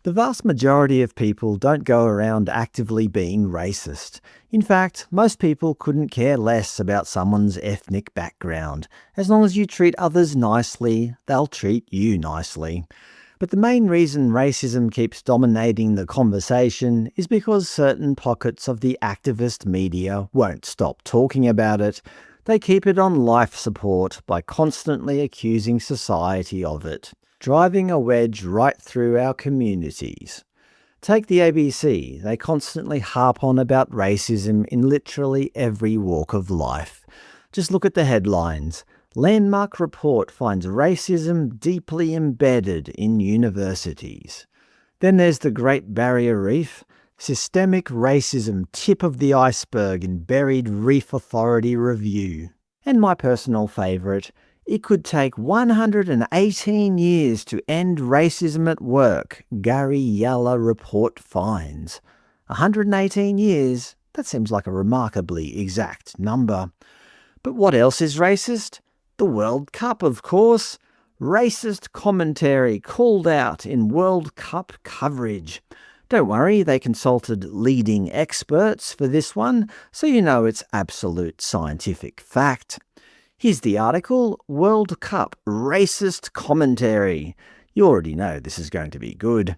The vast majority of people don't go around actively being racist. In fact, most people couldn't care less about someone's ethnic background. As long as you treat others nicely, they'll treat you nicely. But the main reason racism keeps dominating the conversation is because certain pockets of the activist media won't stop talking about it. They keep it on life support by constantly accusing society of it, driving a wedge right through our communities. Take the ABC. They constantly harp on about racism in literally every walk of life. Just look at the headlines. Landmark report finds racism deeply embedded in universities. Then there's the Great Barrier Reef. Systemic racism tip of the iceberg in Buried Reef Authority review. And my personal favourite, it could take 118 years to end racism at work, Gari Yala report finds. 118 years? That seems like a remarkably exact number. But what else is racist? The World Cup, of course. Racist commentary called out in World Cup coverage. Don't worry, they consulted leading experts for this one, so you know it's absolute scientific fact. Here's the article, World Cup Racist Commentary. You already know this is going to be good.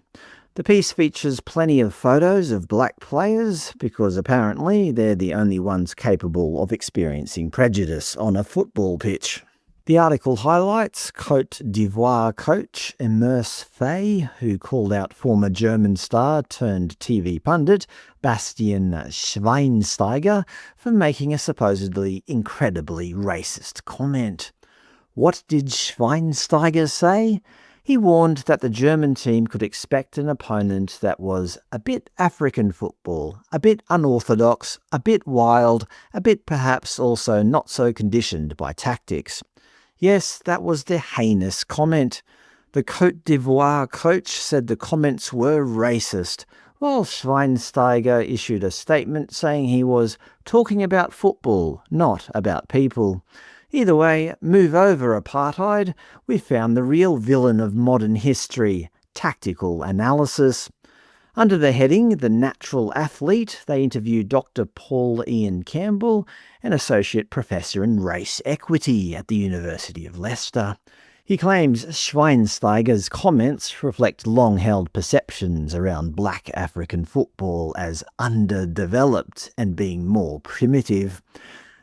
The piece features plenty of photos of black players because apparently they're the only ones capable of experiencing prejudice on a football pitch. The article highlights Côte d'Ivoire coach Emers Faye, who called out former German star turned TV pundit Bastian Schweinsteiger for making a supposedly incredibly racist comment. What did Schweinsteiger say? He warned that the German team could expect an opponent that was a bit African football, a bit unorthodox, a bit wild, a bit perhaps also not so conditioned by tactics. Yes, that was the heinous comment. The Côte d'Ivoire coach said the comments were racist, while Schweinsteiger issued a statement saying he was talking about football, not about people. Either way, move over apartheid, we found the real villain of modern history, tactical analysis. Under the heading, The Natural Athlete, they interviewed Dr. Paul Ian Campbell, an associate professor in race equity at the University of Leicester. He claims Schweinsteiger's comments reflect long-held perceptions around black African football as underdeveloped and being more primitive.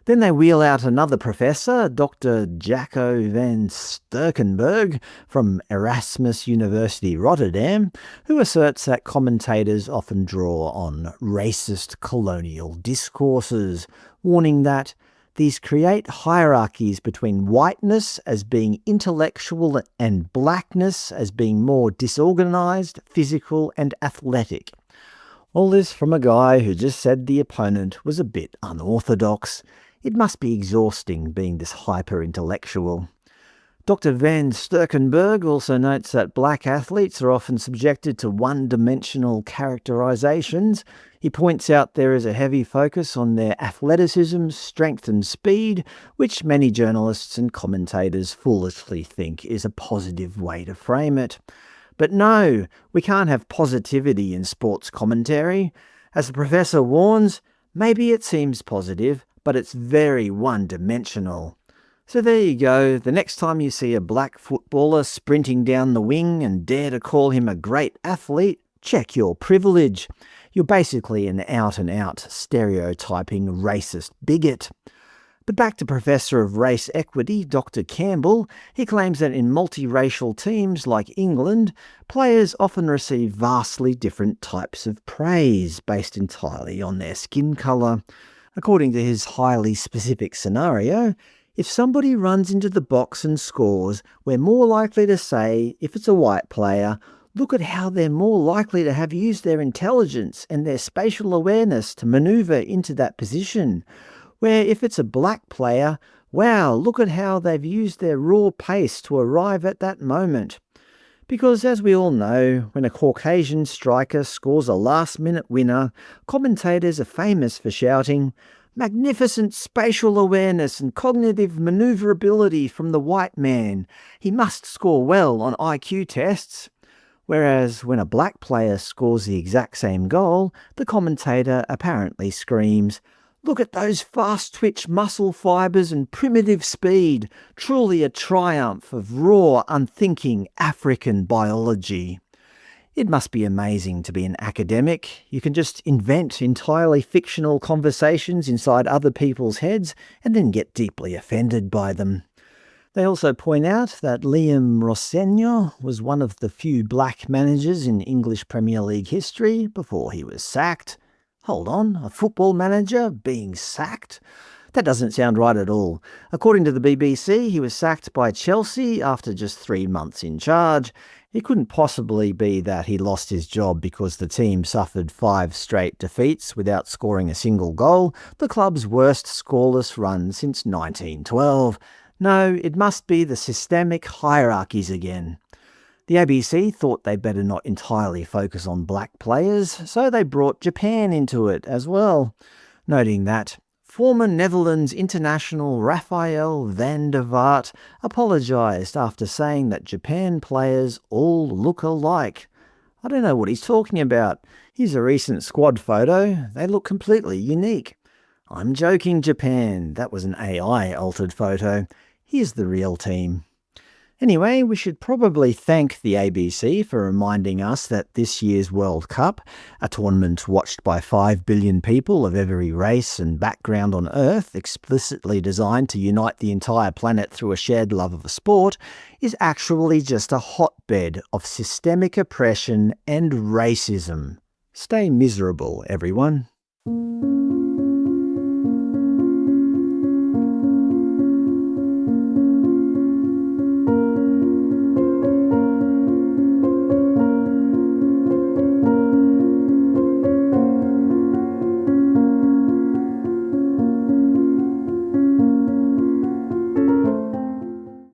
Then they wheel out another professor, Dr. Jacco van Sterkenberg from Erasmus University Rotterdam, who asserts that commentators often draw on racist colonial discourses, warning that these create hierarchies between whiteness as being intellectual and blackness as being more disorganized, physical and athletic. All this from a guy who just said the opponent was a bit unorthodox. It must be exhausting being this hyper-intellectual. Dr. van Sterkenberg also notes that black athletes are often subjected to one-dimensional characterizations. He points out there is a heavy focus on their athleticism, strength and speed, which many journalists and commentators foolishly think is a positive way to frame it. But no, we can't have positivity in sports commentary. As the professor warns, maybe it seems positive, but it's very one-dimensional. So there you go. The next time you see a black footballer sprinting down the wing and dare to call him a great athlete, check your privilege. You're basically an out-and-out stereotyping racist bigot. But back to Professor of Race Equity, Dr. Campbell. He claims that in multiracial teams like England, players often receive vastly different types of praise based entirely on their skin colour. According to his highly specific scenario, if somebody runs into the box and scores, we're more likely to say, if it's a white player, look at how they're more likely to have used their intelligence and their spatial awareness to manoeuvre into that position. Where if it's a black player, wow, look at how they've used their raw pace to arrive at that moment. Because as we all know, when a Caucasian striker scores a last-minute winner, commentators are famous for shouting, "Magnificent spatial awareness and cognitive manoeuvrability from the white man. He must score well on IQ tests." Whereas when a black player scores the exact same goal, the commentator apparently screams, "Look at those fast-twitch muscle fibres and primitive speed. Truly a triumph of raw, unthinking African biology." It must be amazing to be an academic. You can just invent entirely fictional conversations inside other people's heads and then get deeply offended by them. They also point out that Liam Rossegno was one of the few black managers in English Premier League history before he was sacked. Hold on, a football manager being sacked? That doesn't sound right at all. According to the BBC, he was sacked by Chelsea after just 3 months in charge. It couldn't possibly be that he lost his job because the team suffered 5 straight defeats without scoring a single goal, the club's worst scoreless run since 1912. No, it must be the systemic hierarchies again. The ABC thought they'd better not entirely focus on black players, so they brought Japan into it as well, noting that former Netherlands international Raphael van der Vaart apologised after saying that Japan players all look alike. I don't know what he's talking about. Here's a recent squad photo. They look completely unique. I'm joking, Japan. That was an AI-altered photo. Here's the real team. Anyway, we should probably thank the ABC for reminding us that this year's World Cup, a tournament watched by 5 billion people of every race and background on Earth, explicitly designed to unite the entire planet through a shared love of a sport, is actually just a hotbed of systemic oppression and racism. Stay miserable, everyone.